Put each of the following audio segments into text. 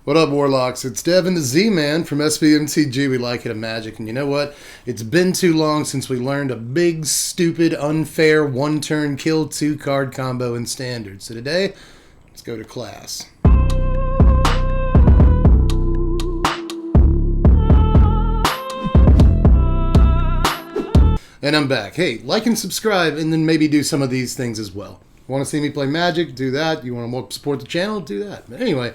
What up, Warlocks? It's Devin the Z-Man from Mtg. We like it at Magic, and you know what? It's been too long since we learned a big, stupid, unfair one-turn kill two-card combo in Standard. So today, let's go to Class. And I'm back. Hey, like and subscribe, and then maybe do some of these things as well. Want to see me play Magic? Do that. You want to support the channel? Do that. But anyway,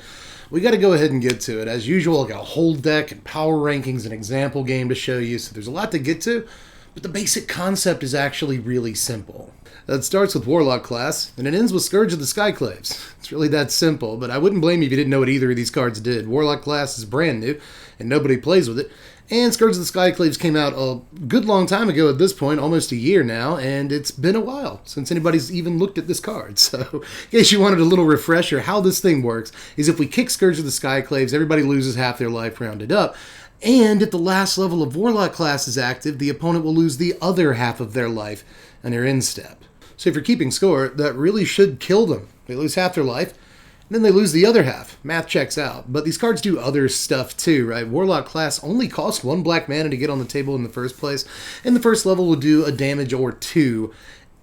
we got to go ahead and get to it. As usual, I got a whole deck and power rankings and example game to show you, so there's a lot to get to, but the basic concept is actually really simple. It starts with Warlock Class, and it ends with Scourge of the Skyclaves. It's really that simple, but I wouldn't blame you if you didn't know what either of these cards did. Warlock Class is brand new, and nobody plays with it. And Scourge of the Skyclaves came out a good long time ago at this point, almost a year now, and it's been a while since anybody's even looked at this card. So, in case you wanted a little refresher, how this thing works is if we kick Scourge of the Skyclaves, everybody loses half their life rounded up. And if the last level of Warlock Class is active, the opponent will lose the other half of their life on their end step. So if you're keeping score, that really should kill them. They lose half their life, and then they lose the other half. Math checks out. But these cards do other stuff too, right? Warlock Class only costs 1 black mana to get on the table in the first place, and the first level will do a damage or 2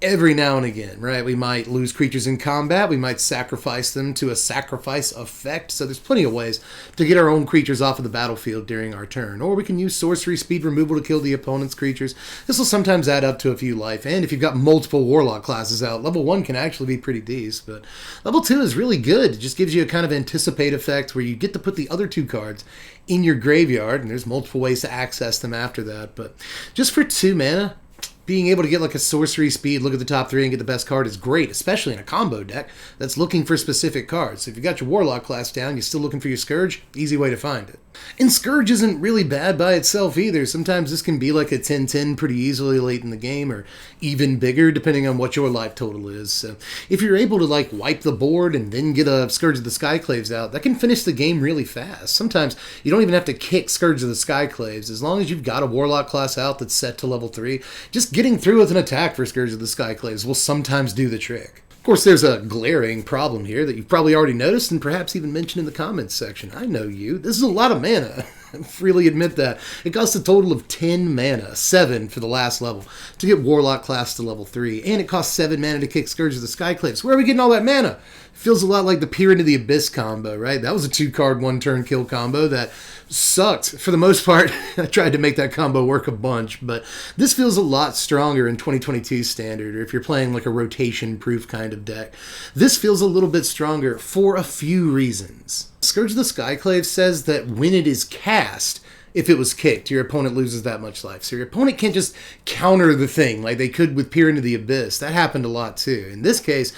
every now and again, right? We might lose creatures in combat, we might sacrifice them to a sacrifice effect, so there's plenty of ways to get our own creatures off of the battlefield during our turn. Or we can use sorcery speed removal to kill the opponent's creatures. This will sometimes add up to a few life, and if you've got multiple Warlock classes out, level 1 can actually be pretty decent, but level 2 is really good. It just gives you a kind of anticipate effect where you get to put the other 2 cards in your graveyard, and there's multiple ways to access them after that, but just for 2 mana, being able to get like a sorcery speed, look at the top 3 and get the best card is great, especially in a combo deck that's looking for specific cards. So if you got your Warlock Class down, you're still looking for your Scourge, easy way to find it. And Scourge isn't really bad by itself either. Sometimes this can be like a 10-10 pretty easily late in the game, or even bigger depending on what your life total is. So if you're able to like wipe the board and then get a Scourge of the Skyclaves out, that can finish the game really fast. Sometimes you don't even have to kick Scourge of the Skyclaves. As long as you've got a Warlock Class out that's set to level 3, just getting through with an attack for Scourge of the Skyclaves will sometimes do the trick. Of course, there's a glaring problem here that you've probably already noticed and perhaps even mentioned in the comments section. I know you. This is a lot of mana. I freely admit that. It costs a total of 10 mana, 7 for the last level, to get Warlock Class to level 3. And it costs 7 mana to kick Scourge of the Skyclaves. Where are we getting all that mana? Feels a lot like the Peer into the Abyss combo, right? That was a 2-card, 1-turn kill combo that sucked for the most part. I tried to make that combo work a bunch, but this feels a lot stronger in 2022 Standard, or if you're playing like a rotation-proof kind of deck. This feels a little bit stronger for a few reasons. Scourge of the Skyclave says that when it is cast, if it was kicked, your opponent loses that much life. So your opponent can't just counter the thing like they could with Peer into the Abyss. That happened a lot too. In this case,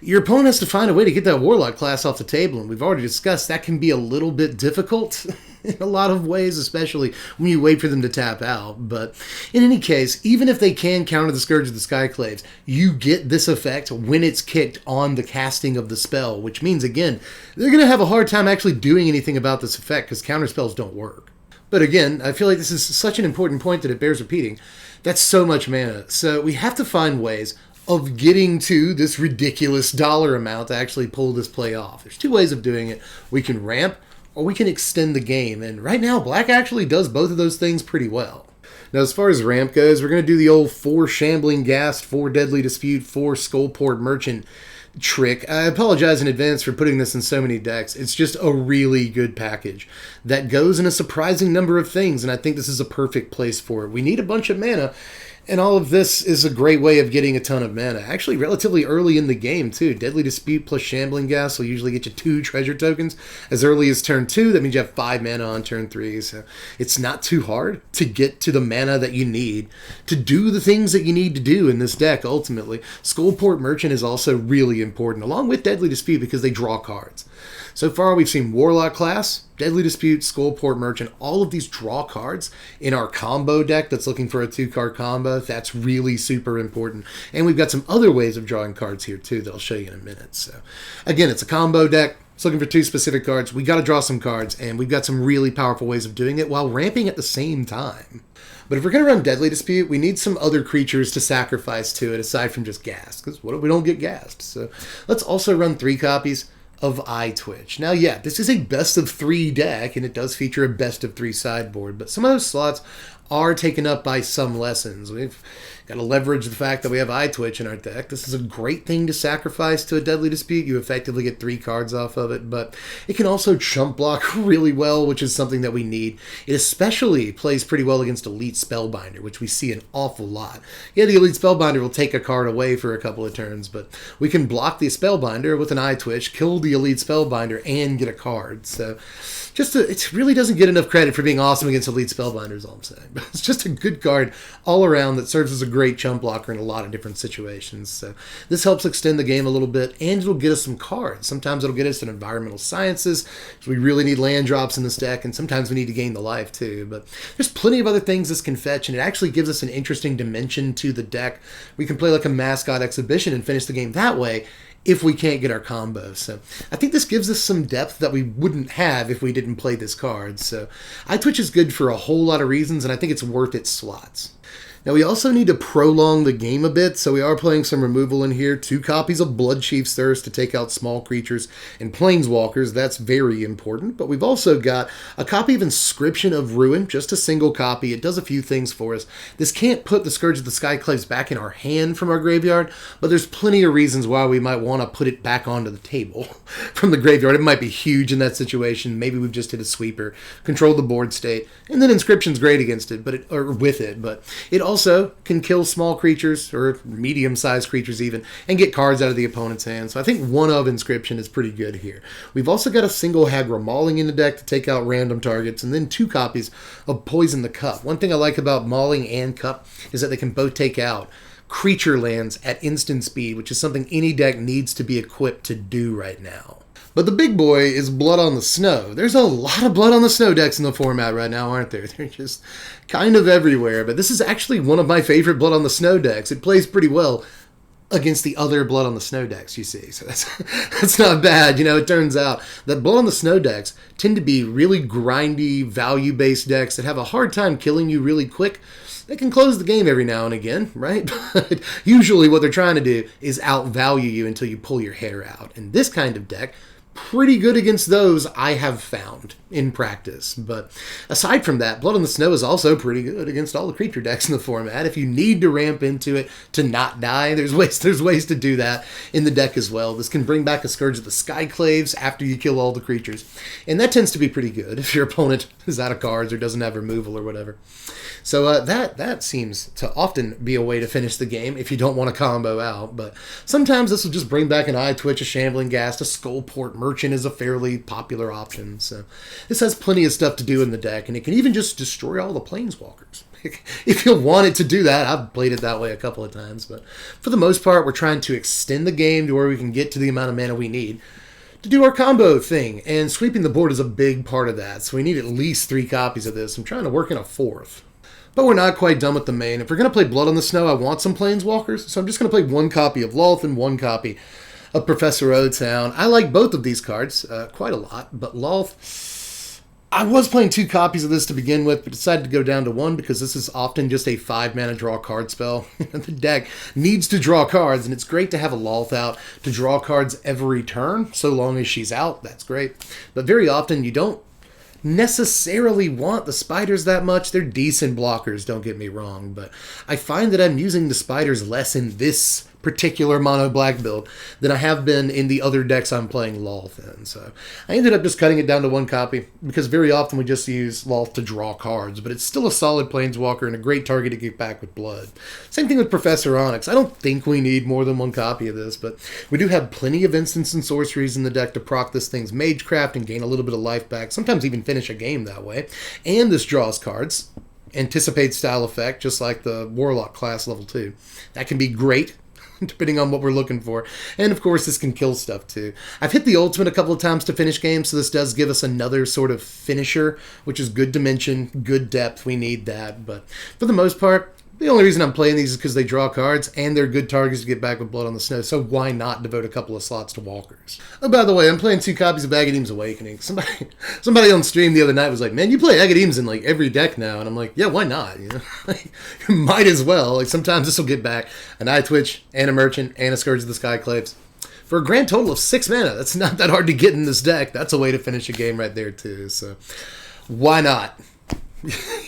your opponent has to find a way to get that Warlock Class off the table, and we've already discussed that can be a little bit difficult in a lot of ways, especially when you wait for them to tap out. But in any case, even if they can counter the Scourge of the Skyclaves, you get this effect when it's kicked on the casting of the spell, which means, again, they're going to have a hard time actually doing anything about this effect because counter spells don't work. But again, I feel like this is such an important point that it bears repeating. That's so much mana. So we have to find ways of getting to this ridiculous dollar amount to actually pull this play off. There's 2 ways of doing it. We can ramp, or we can extend the game. And right now, Black actually does both of those things pretty well. Now, as far as ramp goes, we're going to do the old 4 Shambling Ghast, 4 Deadly Dispute, 4 Skullport Merchant trick. I apologize in advance for putting this in so many decks. It's just a really good package that goes in a surprising number of things, and I think this is a perfect place for it. We need a bunch of mana, and all of this is a great way of getting a ton of mana. Actually, relatively early in the game, too. Deadly Dispute plus Shambling Ghast will usually get you 2 treasure tokens as early as turn 2. That means you have 5 mana on turn 3. So it's not too hard to get to the mana that you need to do the things that you need to do in this deck, ultimately. Skullport Merchant is also really important, along with Deadly Dispute, because they draw cards. So far, we've seen Warlock Class, Deadly Dispute, Skullport Merchant, all of these draw cards in our combo deck that's looking for a 2-card combo. That's really super important. And we've got some other ways of drawing cards here, too, that I'll show you in a minute. So, again, it's a combo deck. It's looking for 2 specific cards. We got to draw some cards, and we've got some really powerful ways of doing it while ramping at the same time. But if we're going to run Deadly Dispute, we need some other creatures to sacrifice to it aside from just Ghast, because what if we don't get Ghast? So let's also run 3 copies of iTwitch. Now, yeah, this is a best of 3 deck, and it does feature a best of 3 sideboard, but some of those slots are taken up by some lessons. We've got to leverage the fact that we have iTwitch in our deck. This is a great thing to sacrifice to a Deadly Dispute. You effectively get 3 cards off of it, but it can also chump block really well, which is something that we need. It especially plays pretty well against Elite Spellbinder, which we see an awful lot. Yeah, the Elite Spellbinder will take a card away for a couple of turns, but we can block the Spellbinder with an iTwitch, kill the Elite Spellbinder, and get a card. So it really doesn't get enough credit for being awesome against Elite Spellbinder, is all I'm saying. But it's just a good card all around that serves as a great chump blocker in a lot of different situations. So this helps extend the game a little bit, and it'll get us some cards. Sometimes it'll get us an Environmental Sciences, because we really need land drops in this deck, and sometimes we need to gain the life too. But there's plenty of other things this can fetch, and it actually gives us an interesting dimension to the deck. We can play like a Mascot Exhibition and finish the game that way, if we can't get our combos. So I think this gives us some depth that we wouldn't have if we didn't play this card. So iTwitch is good for a whole lot of reasons, and I think it's worth its slots. Now, we also need to prolong the game a bit, so we are playing some removal in here. 2 copies of Bloodchief's Thirst to take out small creatures and planeswalkers. That's very important. But we've also got a copy of Inscription of Ruin, just a single copy. It does a few things for us. This can't put the Scourge of the Skyclaves back in our hand from our graveyard, but there's plenty of reasons why we might want to put it back onto the table from the graveyard. It might be huge in that situation. Maybe we've just hit a sweeper, controlled the board state, and then Inscription's great against it, or with it, but it also can kill small creatures, or medium-sized creatures even, and get cards out of the opponent's hand. So I think one of Inscription is pretty good here. We've also got a single Hagra Mauling in the deck to take out random targets, and then 2 copies of Poison the Cup. One thing I like about Mauling and Cup is that they can both take out creature lands at instant speed, which is something any deck needs to be equipped to do right now. But the big boy is Blood on the Snow. There's a lot of Blood on the Snow decks in the format right now, aren't there? They're just kind of everywhere. But this is actually one of my favorite Blood on the Snow decks. It plays pretty well against the other Blood on the Snow decks, you see. So that's not bad. It turns out that Blood on the Snow decks tend to be really grindy, value-based decks that have a hard time killing you really quick. They can close the game every now and again, right? But usually what they're trying to do is outvalue you until you pull your hair out. And this kind of deck, pretty good against those, I have found in practice. But aside from that, Blood on the Snow is also pretty good against all the creature decks in the format. If you need to ramp into it to not die, there's ways to do that in the deck as well. This can bring back a Scourge of the Skyclaves after you kill all the creatures, and that tends to be pretty good if your opponent is out of cards or doesn't have removal or whatever. So that seems to often be a way to finish the game if you don't want to combo out. But sometimes this will just bring back an iTwitch, a Shambling Ghast, a Skullport Merchant is a fairly popular option. So this has plenty of stuff to do in the deck, and it can even just destroy all the Planeswalkers. If you want it to do that, I've played it that way a couple of times. But for the most part, we're trying to extend the game to where we can get to the amount of mana we need to do our combo thing. And sweeping the board is a big part of that. So we need at least 3 copies of this. I'm trying to work in a 4th. But we're not quite done with the main. If we're going to play Blood on the Snow, I want some Planeswalkers, so I'm just going to play 1 copy of Lolth and 1 copy of Professor O-Town. I like both of these cards quite a lot, but Lolth, I was playing 2 copies of this to begin with, but decided to go down to 1 because this is often just a 5-mana draw card spell. The deck needs to draw cards, and it's great to have a Lolth out to draw cards every turn, so long as she's out. That's great. But very often you don't necessarily want the spiders that much. They're decent blockers, don't get me wrong, but I find that I'm using the spiders less in this particular mono black build than I have been in the other decks I'm playing Lolth in. So I ended up just cutting it down to 1 copy because very often we just use Lolth to draw cards, but it's still a solid Planeswalker and a great target to get back with blood. Same thing with Professor Onyx. I don't think we need more than 1 copy of this, but we do have plenty of instants and sorceries in the deck to proc this thing's Magecraft and gain a little bit of life back, sometimes even finish a game that way. And this draws cards, Anticipate style effect, just like the Warlock Class level 2. That can be great depending on what we're looking for. And of course, this can kill stuff too. I've hit the ultimate a couple of times to finish games, so this does give us another sort of finisher, which is good dimension, good depth. We need that. But for the most part, the only reason I'm playing these is because they draw cards, and they're good targets to get back with Blood on the Snow, so why not devote a couple of slots to walkers? Oh, by the way, I'm playing 2 copies of Agadeem's Awakening. Somebody on stream the other night was like, man, you play Agadeem's in like every deck now, and I'm like, yeah, why not? You might as well. Like sometimes this will get back an iTwitch, and a Merchant, and a Scourge of the Skyclaves. for a grand total of 6 mana. That's not that hard to get in this deck. That's a way to finish a game right there too. So why not?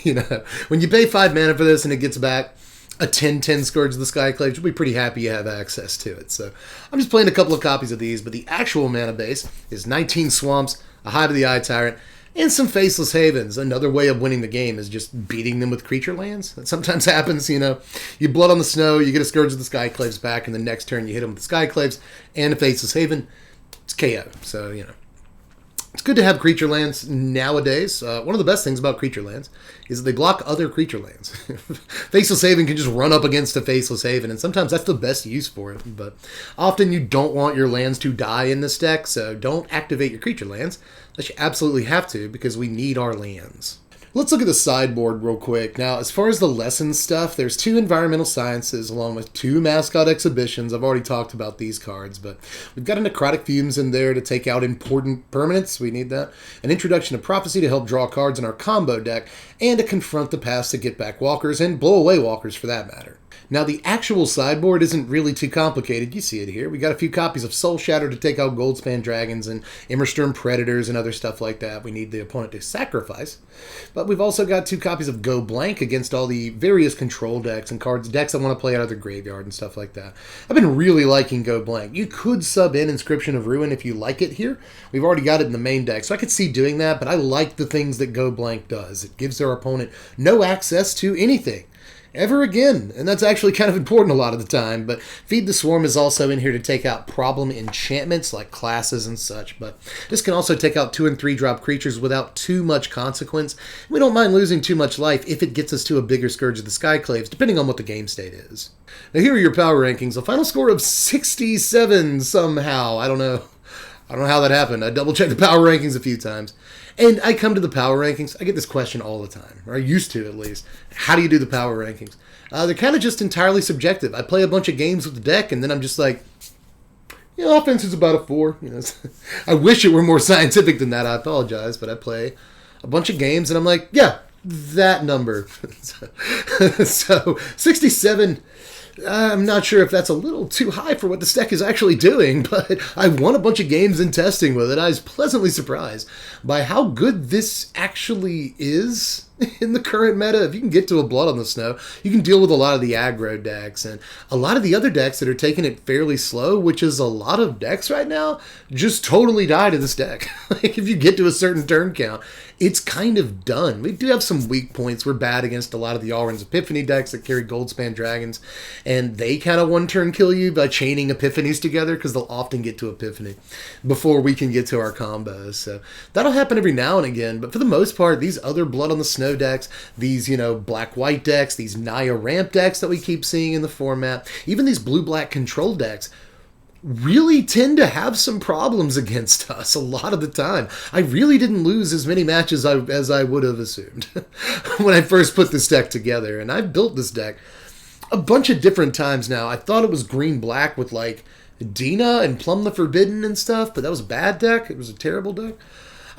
You know, when you pay 5 mana for this and it gets back a 10/10 Scourge of the Skyclave, you'll be pretty happy you have access to it. So I'm just playing a couple of copies of these, but the actual mana base is 19 Swamps, a Hive of the Eye Tyrant, and some Faceless Havens. Another way of winning the game is just beating them with creature lands. That sometimes happens, you know. You Blood on the Snow, you get a Scourge of the Skyclaves back, and the next turn you hit them with the Skyclaves and a Faceless Haven. It's KO. So, you know. It's good to have creature lands nowadays. One of the best things about creature lands is that they block other creature lands. Faceless Haven can just run up against a Faceless Haven, and sometimes that's the best use for it. But often you don't want your lands to die in this deck, so don't activate your creature lands unless you absolutely have to, because we need our lands. Let's look at the sideboard real quick. Now, as far as the lesson stuff, there's 2 environmental sciences along with 2 mascot exhibitions. I've already talked about these cards, but we've got a Necrotic Fumes in there to take out important permanents. We need that. An Introduction to Prophecy to help draw cards in our combo deck, and to confront the past to get back walkers, and blow away walkers for that matter. Now, the actual sideboard isn't really too complicated. You see it here. We got a few copies of Soul Shatter to take out Goldspan Dragons and Immersturm Predators and other stuff like that. We need the opponent to sacrifice. But we've also got 2 copies of Go Blank against all the various control decks and decks that want to play out of their graveyard and stuff like that. I've been really liking Go Blank. You could sub in Inscription of Ruin if you like it here. We've already got it in the main deck, so I could see doing that, but I like the things that Go Blank does. It gives their opponent no access to anything ever again, and that's actually kind of important a lot of the time. But Feed the Swarm is also in here to take out problem enchantments like classes and such, but this can also take out 2 and 3 drop creatures without too much consequence. We don't mind losing too much life if it gets us to a bigger Scourge of the Skyclaves, depending on what the game state is. Now here are your power rankings. A final score of 67 somehow. I don't know how that happened. I double-checked the power rankings a few times. And I come to the power rankings. I get this question all the time, or I used to at least. How do you do the power rankings? They're kind of just entirely subjective. I play a bunch of games with the deck, and then I'm just like, you know, offense is about a 4. You know, I wish it were more scientific than that. I apologize, but I play a bunch of games, and I'm like, yeah, that number. So 67... I'm not sure if that's a little too high for what this deck is actually doing, but I won a bunch of games in testing with it. I was pleasantly surprised by how good this actually is in the current meta. If you can get to a Blood on the Snow, you can deal with a lot of the aggro decks, and a lot of the other decks that are taking it fairly slow, which is a lot of decks right now, just totally die to this deck. Like, if you get to a certain turn count, it's kind of done. We do have some weak points. We're bad against a lot of the Alrund's Epiphany decks that carry Goldspan Dragons, and they kind of one-turn kill you by chaining Epiphanies together, because they'll often get to Epiphany before we can get to our combos. So that'll happen every now and again, but for the most part, these other Blood on the Snow decks, these, you know, black-white decks, these Naya ramp decks that we keep seeing in the format, even these blue-black control decks, really tend to have some problems against us a lot of the time. I really didn't lose as many matches as I would have assumed when I first put this deck together. And I've built this deck a bunch of different times now. I thought it was green-black with, like, Dina and Plum the Forbidden and stuff, but that was a bad deck. It was a terrible deck.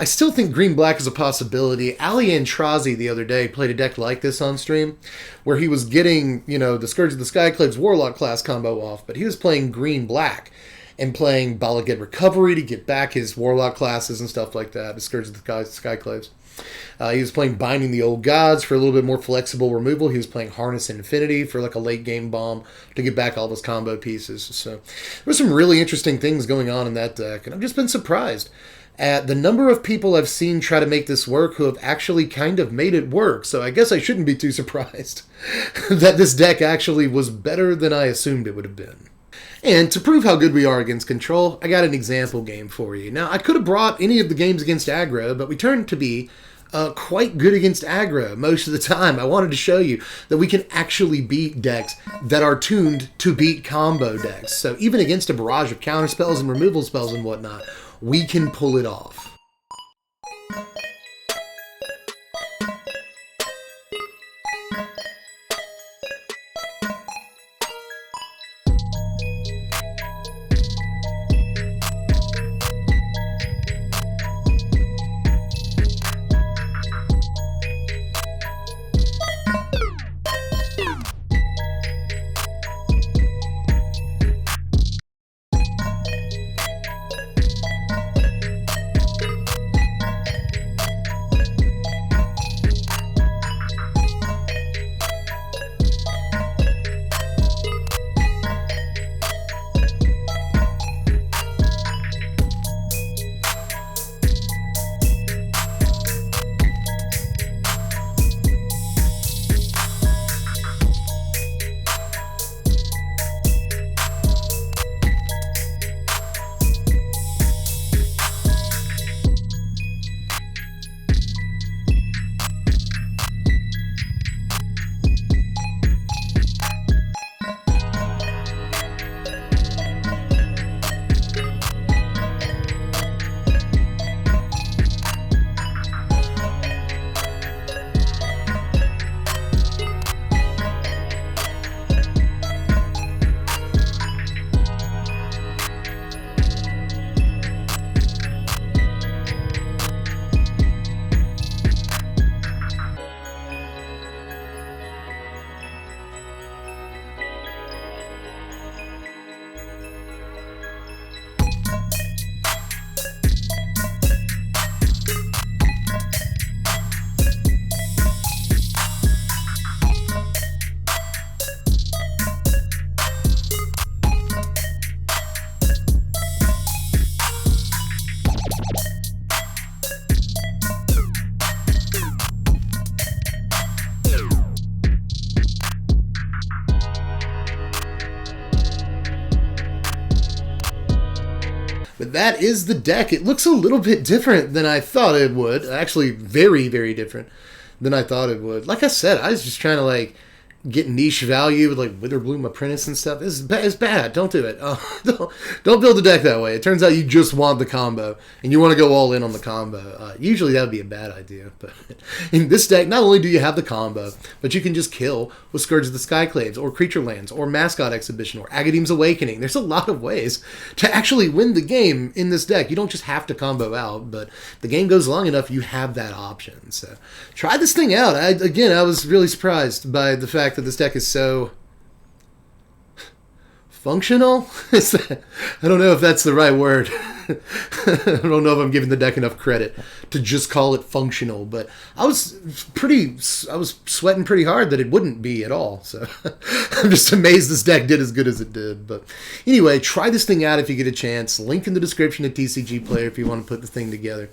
I still think green-black is a possibility. Ali Antrazi the other day played a deck like this on stream, where he was getting, you know, the Scourge of the Skyclaves Warlock Class combo off, but he was playing green-black and playing Bala Ged Recovery to get back his Warlock classes and stuff like that, the Scourge of the Skyclaves. He was playing Binding the Old Gods for a little bit more flexible removal. He was playing Harness Infinity for like a late-game bomb to get back all of his combo pieces. So there were some really interesting things going on in that deck, and I've just been surprised at the number of people I've seen try to make this work who have actually kind of made it work. So I guess I shouldn't be too surprised that this deck actually was better than I assumed it would have been. And to prove how good we are against control, I got an example game for you. Now, I could have brought any of the games against aggro, but we turned to be quite good against aggro most of the time. I wanted to show you that we can actually beat decks that are tuned to beat combo decks. So even against a barrage of counter spells and removal spells and whatnot, we can pull it off. that is the deck. It looks a little bit different than I thought it would. Actually, very, very different than I thought it would. Like I said, I was just trying to like get niche value with like Witherbloom Apprentice and stuff. It's bad. Don't do it. Don't build a deck that way. It turns out you just want the combo and you want to go all in on the combo. Usually that would be a bad idea, but in this deck, not only do you have the combo, but you can just kill with Scourge of the Skyclaves or Creature Lands or Mascot Exhibition or Agadeem's Awakening. There's a lot of ways to actually win the game in this deck. You don't just have to combo out, but the game goes long enough, you have that option. So try this thing out. I was really surprised by the fact that this deck is so functional. I don't know if that's the right word. I don't know if I'm giving the deck enough credit to just call it functional, but I was sweating pretty hard that it wouldn't be at all. So I'm just amazed this deck did as good as it did. But anyway, try this thing out if you get a chance. Link in the description to TCG Player if you want to put the thing together,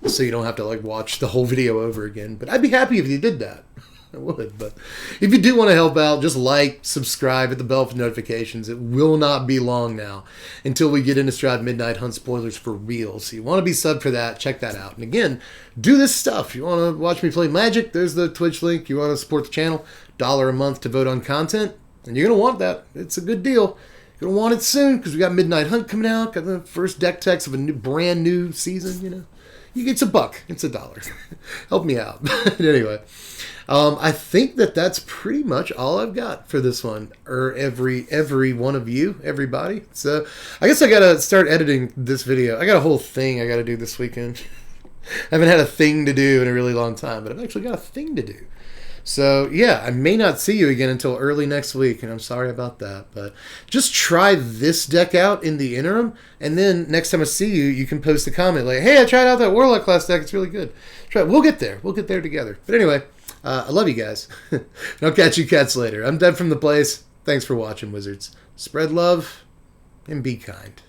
so you don't have to like watch the whole video over again. But I'd be happy if you did that. I would, but if you do want to help out, just like, subscribe, hit the bell for notifications. It will not be long now until we get into Strahd Midnight Hunt spoilers for real. So you want to be subbed for that, check that out. And again, do this stuff. You want to watch me play Magic, there's the Twitch link. You want to support the channel, $1 a month to vote on content, and you're going to want that. It's a good deal. You're going to want it soon because we got Midnight Hunt coming out, got the first deck techs of a brand new season, you know. It's $1. It's $1. Help me out. Anyway, I think that's pretty much all I've got for this one, or every one of you, everybody. So I guess I gotta start editing this video. I got a whole thing I gotta do this weekend. I haven't had a thing to do in a really long time, but I've actually got a thing to do. So yeah, I may not see you again until early next week, and I'm sorry about that. But just try this deck out in the interim, and then next time I see you, you can post a comment like, "Hey, I tried out that Warlock Class deck. It's really good." Try it. We'll get there. We'll get there together. But anyway, I love you guys. And I'll catch you cats later. I'm Dead from the Place. Thanks for watching, Wizards. Spread love and be kind.